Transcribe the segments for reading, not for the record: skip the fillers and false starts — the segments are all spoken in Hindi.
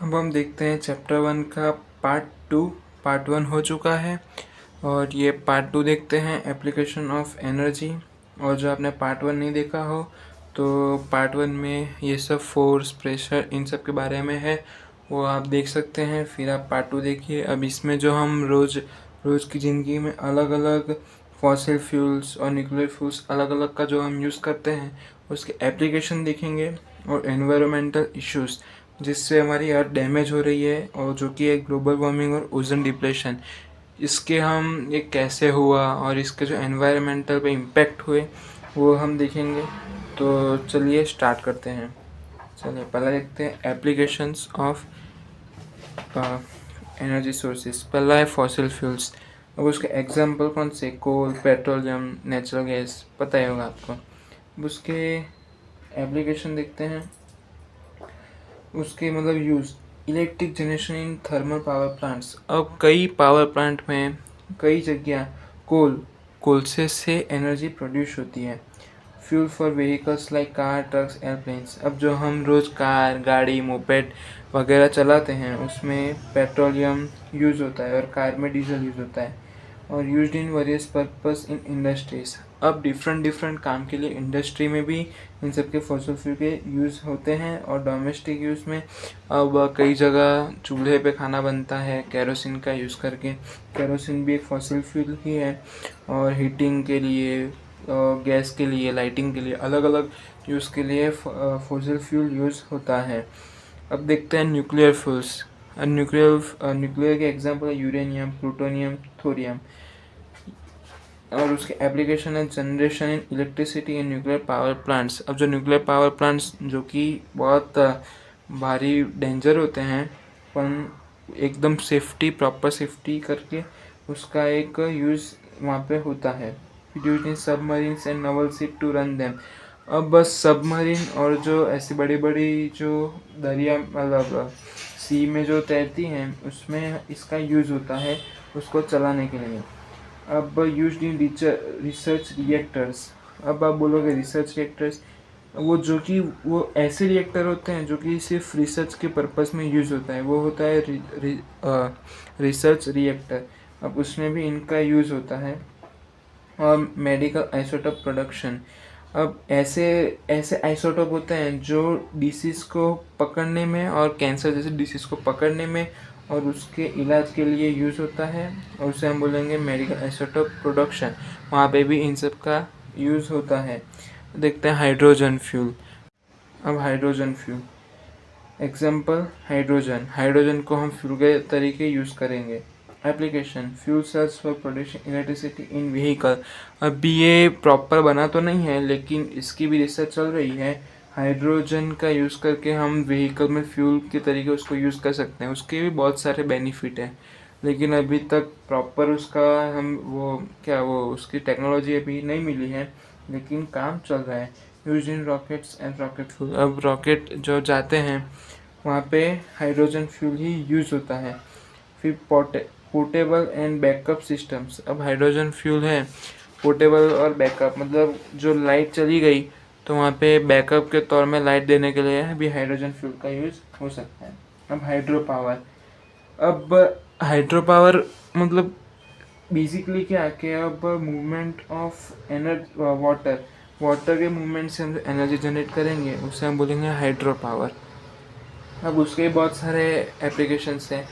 अब हम देखते हैं चैप्टर 1 का पार्ट 2। पार्ट 1 हो चुका है और ये पार्ट 2 देखते हैं, एप्लीकेशन ऑफ एनर्जी। और जो आपने पार्ट 1 नहीं देखा हो तो पार्ट 1 में ये सब फोर्स, प्रेशर, इन सब के बारे में है, वो आप देख सकते हैं। फिर आप पार्ट 2 देखिए। अब इसमें जो हम रोज़ की ज़िंदगी में अलग अलग फॉसिल फ्यूल्स और न्यूक्लियर फ्यूल्स अलग अलग का जो हम यूज़ करते हैं उसके एप्लीकेशन देखेंगे, और एनवायरमेंटल इश्यूज़ जिससे हमारी अर्थ डैमेज हो रही है, और जो कि है ग्लोबल वार्मिंग और ओजोन डिप्लेशन। इसके हम ये कैसे हुआ और इसके जो एनवायरमेंटल पे इम्पैक्ट हुए वो हम देखेंगे। तो चलिए स्टार्ट करते हैं। चलिए पहले देखते हैं एप्लीकेशंस ऑफ एनर्जी सोर्सेज। पहला है फॉसिल फ्यूल्स। अब उसके एग्जांपल कौन से? कोल, पेट्रोलियम, नेचुरल गैस, पता ही होगा आपको। अब उसके एप्लीकेशन देखते हैं, उसके मतलब use. Electric generation in thermal power plants. अब कई पावर प्लांट में कई जगह कोल से एनर्जी प्रोड्यूस होती है। Fuel for vehicles like car, trucks, airplanes. अब जो हम रोज़ कार, गाड़ी, मोपेड वगैरह चलाते हैं उसमें पेट्रोलियम यूज़ होता है और कार में डीजल यूज़ होता है, और used in various purpose in industries. अब डिफरेंट काम के लिए इंडस्ट्री में भी इन सब के फॉसिल फ्यूल के यूज़ होते हैं। और डोमेस्टिक यूज़ में अब कई जगह चूल्हे पे खाना बनता है केरोसिन का यूज़ करके। केरोसिन भी एक फॉसिल फ्यूल ही है। और हीटिंग के लिए, गैस के लिए, लाइटिंग के लिए, अलग अलग यूज़ के लिए फॉसिल फ्यूल यूज़ होता है। अब देखते हैं न्यूक्लियर फ्यूल्स। न्यूक्लियर के एग्जाम्पल है यूरेनियम, प्लूटोनियम, थोरियम। और उसके एप्लीकेशन है generation in electricity in nuclear power plants. अब जो न्यूक्लियर पावर प्लांट्स जो कि बहुत भारी डेंजर होते हैं, पर एकदम सेफ्टी, प्रॉपर सेफ्टी करके उसका एक यूज़ वहाँ पे होता है। Use in submarines and naval ship to run them. अब बस सबमरीन और जो ऐसी बड़ी बड़ी जो दरिया मतलब सी में जो तैरती हैं उसमें इसका यूज़ होता है उसको चलाने के लिए। अब यूज्ड इन रिसर्च रिएक्टर्स। अब आप बोलोगे रिसर्च रिएक्टर्स, वो ऐसे रिएक्टर होते हैं जो कि सिर्फ रिसर्च के पर्पस में यूज़ होता है, वो होता है रिसर्च रिएक्टर। अब उसमें भी इनका यूज़ होता है। और मेडिकल आइसोटोप प्रोडक्शन। अब ऐसे ऐसे आइसोटोप होते हैं जो डिसीज़ को पकड़ने में और कैंसर जैसे डिसीज़ को पकड़ने में और उसके इलाज के लिए यूज़ होता है, और उसे हम बोलेंगे मेडिकल आइसोटोप प्रोडक्शन। वहाँ पे भी इन सब का यूज़ होता है। देखते हैं हाइड्रोजन फ्यूल। अब हाइड्रोजन फ्यूल एग्जाम्पल, हाइड्रोजन को हम फ्यूल के तरीके यूज़ करेंगे। Application, fuel cells for producing electricity in vehicle. अभी ये प्रॉपर बना तो नहीं है लेकिन इसकी भी रिसर्च चल रही है। हाइड्रोजन का यूज़ करके हम व्हीकल में फ्यूल के तरीके उसको यूज़ कर सकते हैं। उसके भी बहुत सारे बेनिफिट हैं, लेकिन अभी तक प्रॉपर उसका हम वो उसकी टेक्नोलॉजी अभी नहीं मिली है, लेकिन काम चल रहा है। Use in rockets and rocket fuel. अब रॉकेट जो जाते हैं वहाँ पे हाइड्रोजन फ्यूल ही यूज़ होता है। फिर पोर्टेबल एंड बैकअप सिस्टम्स। अब हाइड्रोजन फ्यूल है पोर्टेबल और बैकअप, मतलब जो लाइट चली गई तो वहाँ पे बैकअप के तौर में लाइट देने के लिए भी हाइड्रोजन फ्यूल का यूज़ हो सकता है। अब हाइड्रो पावर मतलब बेसिकली क्या कि अब मूवमेंट ऑफ वाटर के मूवमेंट से हम एनर्जी जनरेट करेंगे उसे हम बोलेंगे हाइड्रो पावर। अब उसके बहुत सारे एप्लीकेशंस हैं।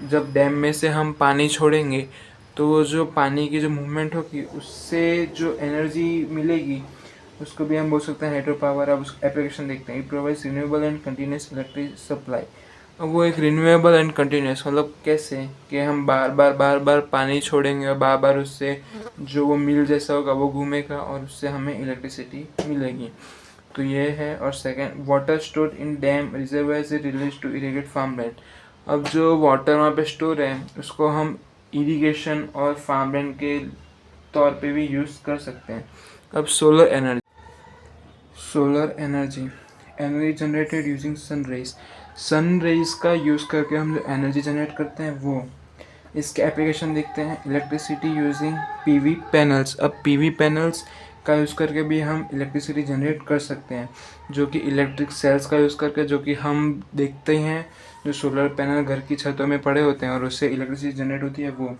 जब डैम में से हम पानी छोड़ेंगे तो वो जो पानी की जो मूवमेंट होगी उससे जो एनर्जी मिलेगी उसको भी हम बोल सकते हैं हाइड्रो पावर। अब उस एप्लीकेशन देखते हैं। It provides renewable and continuous electric supply. अब वो एक रिन्यूएबल एंड कंटिन्यूस मतलब कैसे कि हम बार बार पानी छोड़ेंगे और बार बार उससे जो वो मिल जैसा होगा वो घूमेगा और उससे हमें इलेक्ट्रिसिटी मिलेगी। तो ये है। और second, water store in dam reservoir से रिलीज टू इरीगेट फार्मलैंड। अब जो वाटर वहाँ पे स्टोर है उसको हम इरिगेशन और फार्मलैंड के तौर पे भी यूज़ कर सकते हैं। अब solar energy generated using sun rays का यूज़ करके हम जो एनर्जी जनरेट करते हैं वो। इसके एप्लीकेशन देखते हैं। Electricity using PV panels. अब पीवी पैनल्स का यूज़ करके भी हम इलेक्ट्रिसिटी जनरेट कर सकते हैं, जो कि इलेक्ट्रिक सेल्स का यूज़ करके, जो कि हम देखते हैं जो सोलर पैनल घर की छतों में पड़े होते हैं और उससे इलेक्ट्रिसिटी जनरेट होती है वो।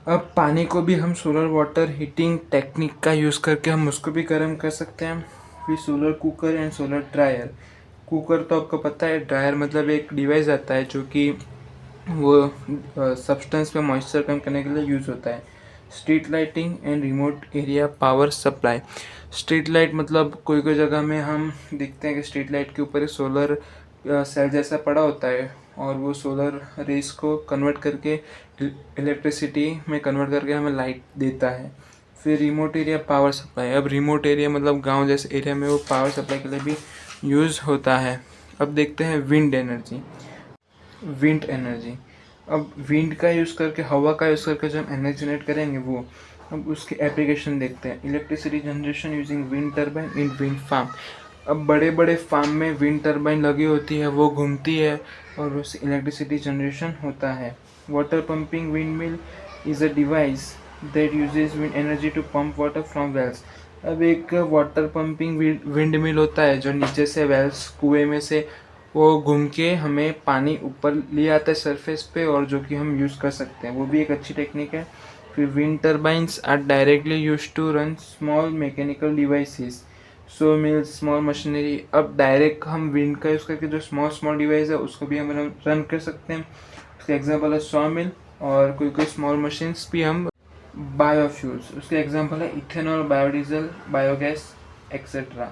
अब पानी को भी हम सोलर वाटर हीटिंग टेक्निक का यूज़ करके हम उसको भी गर्म कर सकते हैं। फिर solar cooker and solar dryer. Cooker तो आपको पता है, ड्रायर मतलब एक डिवाइस आता है जो कि वो सब्सटेंस में मॉइस्चर कम करने के लिए यूज़ होता है। Street lighting and remote area power supply. Street light मतलब कोई कोई जगह में हम देखते हैं कि स्ट्रीट लाइट के ऊपर एक सोलर सेल जैसा पड़ा होता है और वो सोलर रेस को कन्वर्ट करके इलेक्ट्रिसिटी में कन्वर्ट करके हमें लाइट देता है। फिर रिमोट एरिया पावर सप्लाई। अब रिमोट एरिया मतलब गांव जैसे एरिया में वो पावर सप्लाई के लिए भी यूज़ होता है। अब देखते हैं विंड एनर्जी। विंड एनर्जी, अब विंड का यूज़ करके, हवा का यूज़ करके जो हम एनर्जी जनरेट करेंगे वो। अब उसके एप्लीकेशन देखते हैं। Electricity generation using wind turbine in wind farm. अब बड़े बड़े फार्म में विंड टर्बाइन लगी होती है, वो घूमती है और उससे इलेक्ट्रिसिटी जनरेशन होता है। Water pumping windmill is a device that uses wind energy to pump water from wells. अब एक वाटर पंपिंग विंड मिल होता है जो नीचे से वेल्स, कुएं में से वो घूम के हमें पानी ऊपर ले आता है सरफेस पे, और जो कि हम यूज़ कर सकते हैं, वो भी एक अच्छी टेक्निक है। फिर wind turbines are directly use to run small mechanical devices, saw mills, small machinery. अब डायरेक्ट हम विंड का यूज़ करके जो स्मॉल स्मॉल डिवाइस है उसको भी हम रन कर सकते हैं। उसके एग्जाम्पल है सॉ मिल, और कोई कोई स्मॉल मशीन्स भी हम। बायोफ्यूल्स, उसके एग्जाम्पल है इथेनॉल, बायोडीजल, बायोगैस एक्सेट्रा।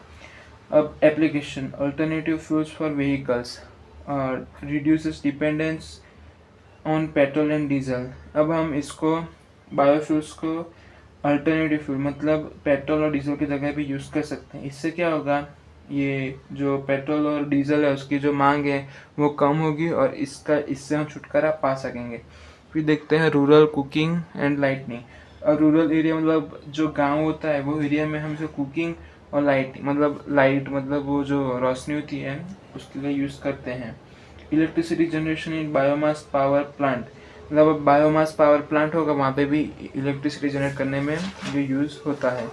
अब application, alternative fuels for vehicles, reduces dependence on petrol and diesel. अब हम इसको बायोफ्यूल्स को अल्टरनेटिव फ्यूल मतलब पेट्रोल और डीजल की जगह भी यूज़ कर सकते हैं। इससे क्या होगा, ये जो पेट्रोल और डीजल है उसकी जो मांग है वो कम होगी और इससे हम छुटकारा पा सकेंगे। फिर देखते हैं रूरल कुकिंग एंड लाइटनिंग। और रूरल एरिया मतलब जो गांव होता है वो एरिया में हम जो कुकिंग और लाइट मतलब वो जो रोशनी होती है उसके लिए यूज़ करते हैं। Electricity generation in biomass power plant, मतलब अब बायोमास पावर प्लांट होगा वहाँ पे भी इलेक्ट्रिसिटी जनरेट करने में ये यूज़ होता है।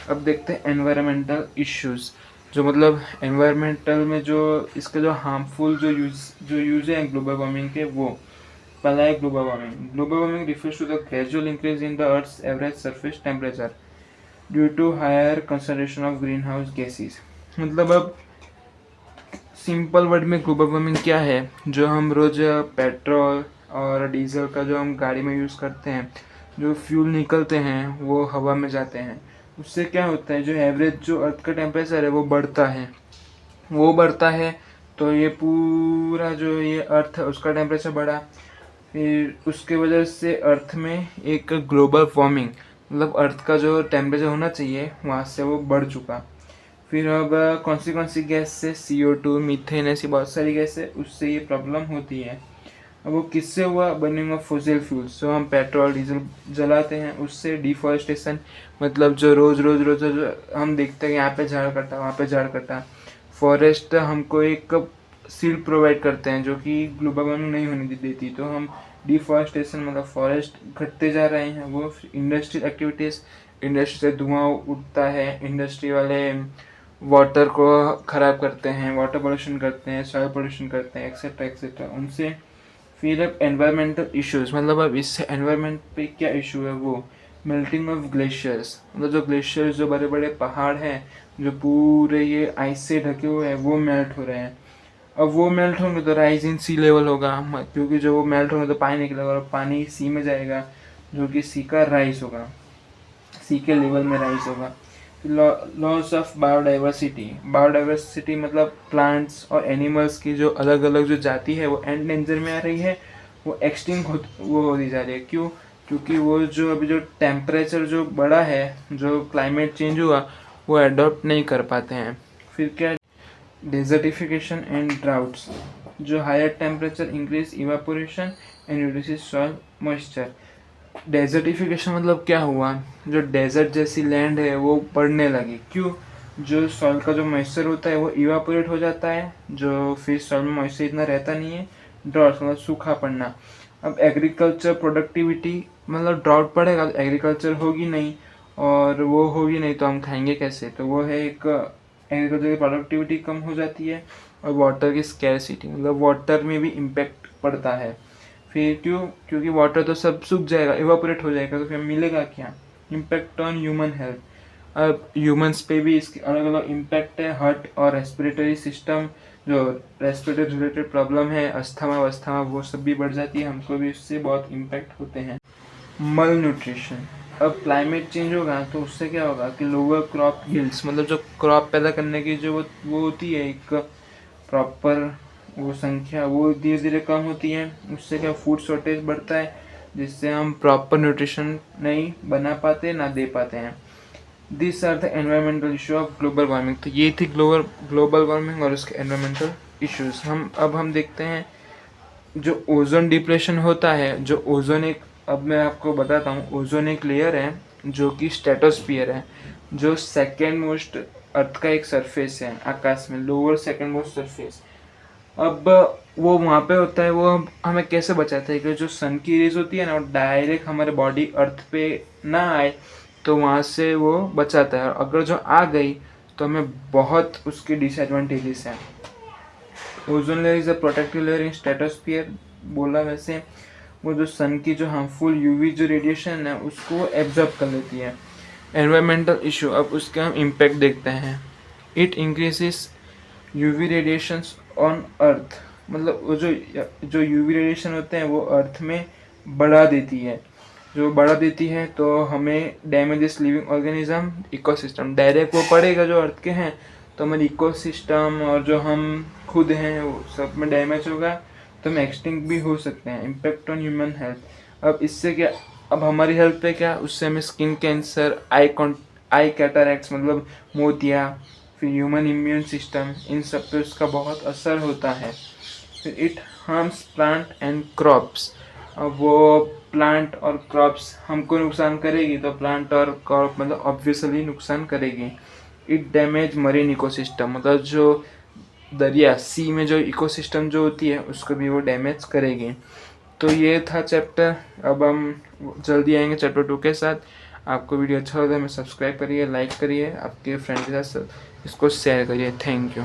अब देखते हैं एनवायरमेंटल इश्यूज़, जो मतलब एनवायरमेंटल में जो इसके जो हार्मफुल जो यूज़ है ग्लोबल वार्मिंग के, वो पहला है global warming. Global warming refers to the gradual increase in the earth's average surface temperature due to higher concentration of greenhouse gases. मतलब अब सिंपल वर्ड में ग्लोबल वार्मिंग क्या है, जो हम रोज़ पेट्रोल और डीजल का जो हम गाड़ी में यूज़ करते हैं, जो फ्यूल निकलते हैं वो हवा में जाते हैं, उससे क्या होता है, जो एवरेज जो अर्थ का टेम्परेचर है वो बढ़ता है। तो ये पूरा जो ये अर्थ है उसका टेम्परेचर बढ़ा, फिर उसके वजह से अर्थ में एक ग्लोबल वार्मिंग मतलब अर्थ का जो टेम्परेचर होना चाहिए वहाँ से वो बढ़ चुका। फिर अब कौन सी गैस से, CO2, मीथेन, ऐसी बहुत सारी गैस है, उससे ये प्रॉब्लम होती है। अब वो किससे हुआ, बर्निंग ऑफ फॉसिल फ्यूल्स, जो हम पेट्रोल डीजल जलाते हैं उससे। डिफॉरेस्टेशन मतलब जो रोज हम देखते हैं यहाँ पे झाड़ कटा, वहाँ पे झाड़ कटा। फॉरेस्ट हमको एक सील्ड प्रोवाइड करते हैं जो कि ग्लोबल वार्मिंग नहीं होने देती, तो हम डिफॉरेस्टेशन मतलब फॉरेस्ट घटते जा रहे हैं। वो इंडस्ट्रियल एक्टिविटीज़, इंडस्ट्री से धुआं उठता है, इंडस्ट्री वाले वाटर को ख़राब करते हैं, वाटर पोल्यूशन करते हैं, सॉइल पोल्यूशन करते हैं, एक्सेट्रा एक्सेट्रा उनसे। फिर अब एनवायरमेंटल इश्यूज, मतलब अब इससे एनवायरमेंट पे क्या इशू है, वो मेल्टिंग ऑफ ग्लेशियर्स, मतलब जो ग्लेशियर्स जो बड़े बड़े पहाड़ हैं जो पूरे ये आइस से ढके हुए हैं वो मेल्ट हो रहे हैं। अब वो मेल्ट होंगे तो राइज इन सी लेवल होगा, क्योंकि जो वो मेल्ट होंगे तो पानी निकलेगा और पानी सी में जाएगा, जो कि सी का राइज होगा, सी के लेवल में राइज होगा। लॉस ऑफ बायोडाइवर्सिटी मतलब प्लांट्स और एनिमल्स की जो अलग अलग जो जाति है वो एंड डेंजर में आ रही है, वो एक्सटिंक्ट वो होती जा रही है। क्यों, क्योंकि वो जो अभी जो टेम्परेचर जो बढ़ा है, जो क्लाइमेट चेंज हुआ, वो अडॉप्ट नहीं कर पाते हैं। फिर क्या, डेजर्टिफिकेशन एंड ड्राउट्स, जो higher temperature increase evaporation and reduces soil moisture. Desertification मतलब क्या हुआ, जो डेजर्ट जैसी लैंड है वो पड़ने लगी। क्यों, जो सॉइल का जो मॉइस्चर होता है वो इवापोरेट हो जाता है, जो फिर सॉइल में मॉइस्चर इतना रहता नहीं है। ड्रॉट मतलब सूखा पड़ना। अब एग्रीकल्चर प्रोडक्टिविटी मतलब ड्राउट पड़ेगा तो एग्रीकल्चर होगी नहीं, और वो होगी नहीं तो हम खाएंगे कैसे। तो वो है एक एग्रीकल्चर की प्रोडक्टिविटी कम हो जाती है और वाटर की स्कैरसिटी, मतलब वाटर में भी इम्पेक्ट पड़ता है। फिर क्योंकि वाटर तो सब सूख जाएगा, इवापोरेट हो जाएगा, तो फिर मिलेगा क्या। इम्पैक्ट ऑन ह्यूमन हेल्थ, अब ह्यूमंस पे भी इसके अलग अलग इम्पैक्ट है। हार्ट और रेस्पिरेटरी सिस्टम, जो रेस्पिरेटरी रिलेटेड प्रॉब्लम है, अस्थमा वस्थमा, वो सब भी बढ़ जाती है, हमको भी इससे बहुत इम्पैक्ट होते हैं। मल न्यूट्रिशन, अब क्लाइमेट चेंज होगा तो उससे क्या होगा कि लोअर क्रॉप यील्ड्स, मतलब जो क्रॉप पैदा करने की जो वो होती है एक प्रॉपर वो संख्या, वो धीरे धीरे कम होती है। उससे क्या फूड शॉर्टेज बढ़ता है, जिससे हम प्रॉपर न्यूट्रिशन नहीं बना पाते, ना दे पाते हैं। This are the environmental issue of global warming. तो ये थी ग्लोबल वार्मिंग और उसके एनवायरमेंटल इश्यूज। हम देखते हैं जो ओजोन डिप्रेशन होता है, जो ओजोन एक, अब मैं आपको बताता हूँ, ओजोन एक लेयर है जो कि स्ट्रेटोस्फियर है, जो सेकेंड मोस्ट अर्थ का एक सरफेस है आकाश में, लोअर सेकेंड मोस्ट सरफेस। अब वो वहाँ पे होता है, वो हमें कैसे बचाता है कि जो सन की रेज होती है ना, वो डायरेक्ट हमारे बॉडी अर्थ पे ना आए, तो वहाँ से वो बचाता है। और अगर जो आ गई तो हमें बहुत उसके डिसएडवांटेजेस हैं। Ozone layer is a protective layer in stratosphere, बोला वैसे वो जो सन की जो हार्मफुल यूवी जो रेडिएशन है उसको एब्जॉर्ब कर लेती है। एनवायरमेंटल इशू, अब उसके हम इम्पैक्ट देखते हैं। It increases UV radiations on earth, मतलब वो जो यूवी रेडिएशन होते हैं वो अर्थ में बढ़ा देती है। जो बढ़ा देती है तो हमें damages living organism, ecosystem, direct वो पड़ेगा जो अर्थ के हैं, तो हमारी इकोसिस्टम और जो हम खुद हैं वो सब में डैमेज होगा, तो हम एक्सटिंक्ट भी हो सकते हैं। इम्पैक्ट ऑन ह्यूमन हेल्थ, अब इससे क्या, अब हमारी हेल्थ पे क्या, उससे हमें स्किन कैंसर, आई कैटरैक्ट्स मतलब मोतिया, फिर ह्यूमन इम्यून सिस्टम, इन सब पे उसका बहुत असर होता है। फिर it harms plant and crops, अब वो प्लांट और क्रॉप्स हमको नुकसान करेगी, तो प्लांट और क्रॉप मतलब ऑब्वियसली नुकसान करेगी। इट डैमेज मरीन इकोसिस्टम, मतलब जो दरिया सी में जो इकोसिस्टम जो होती है उसको भी वो डैमेज करेगी। तो ये था चैप्टर। अब हम जल्दी आएंगे चैप्टर 2 के साथ। आपको वीडियो अच्छा लगा हमें सब्सक्राइब करिए, लाइक करिए, आपके फ्रेंड के साथ इसको शेयर करिए। Thank you.